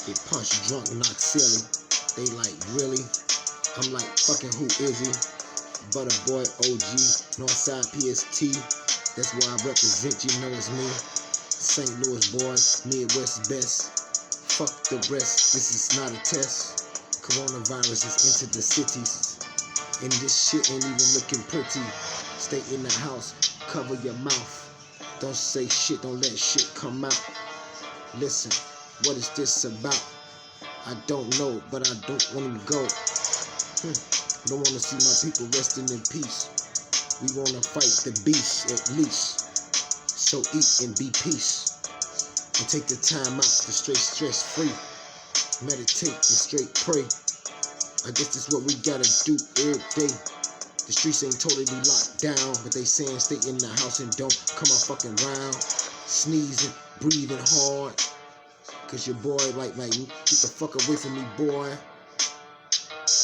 They punch drunk, knock silly. They like, really? I'm like, fucking who is he? Butter boy, OG, Northside PST. That's why I represent, you know it's me. St. Louis boy, Midwest best. Fuck the rest, this is not a test. Coronavirus has entered the cities, and this shit ain't even looking pretty. Stay in the house, cover your mouth. Don't say shit, don't let shit come out. Listen, what is this about? I don't know, but I don't want to go. Don't want to see my people resting in peace. We want to fight the beast at least. So eat and be peace. And take the time out to stay stress free. Meditate and straight pray. I guess that's what we gotta do every day. The streets ain't totally locked down, but they saying stay in the house and don't come out fucking round. Sneezing, breathing hard, cause your boy like get the fuck away from me, boy.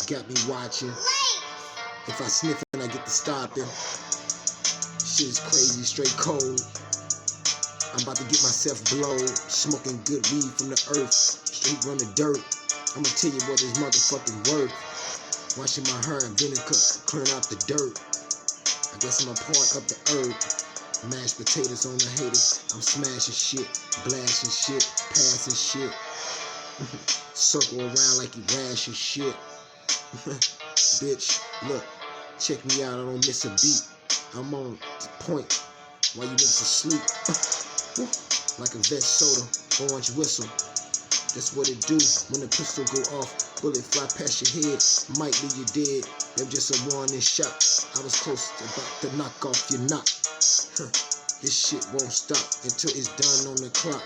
Got me watching. If I sniff it, I get to stopping. Shit is crazy, straight cold. I'm about to get myself blowed, smoking good weed from the earth, straight run the dirt. I'ma tell you what is motherfucking worth. Washing my hair and vinegar, clearing out the dirt. I guess I'm a part of the herb. Mashed potatoes on the haters. I'm smashing shit, blasting shit, passing shit. Circle around like you rashing shit. Bitch, look, check me out, I don't miss a beat. I'm on point while you niggas asleep. Like a vet soda, orange whistle. That's what it do when the pistol go off. Bullet fly past your head, might leave you dead. Them just a warning shot. I was close to about to knock off your knot. This shit won't stop until it's done on the clock.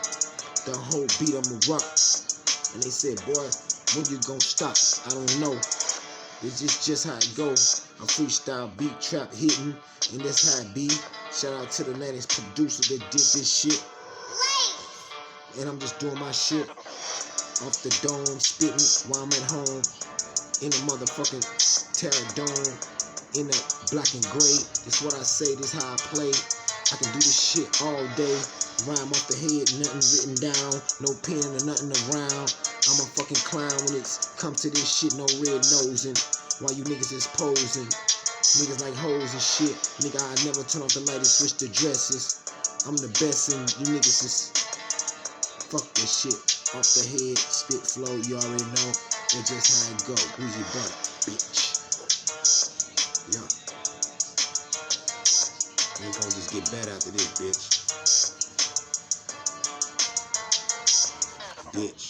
The whole beat I'ma rock. And they said, boy, when you gon' stop? I don't know. It's just how it goes. I'm freestyle beat trap hitting, and that's how it be. Shout out to the latest producer that did this shit. And I'm just doing my shit off the dome, spitting while I'm at home in a motherfucking terror dome, in that black and gray. This what I say, this how I play. I can do this shit all day. Rhyme off the head, nothing written down, no pen or nothing around. I'm a fucking clown when it's come to this shit, no red nosing. While you niggas is posing, niggas like hoes and shit. Nigga, I never turn off the light and switch the dresses. I'm the best and you niggas is fuck this shit. Off the head, spit flow, you already know. That's just how it go. GuiasyButta, bitch. Yeah. Ain't gonna just get better after this, bitch. Bitch.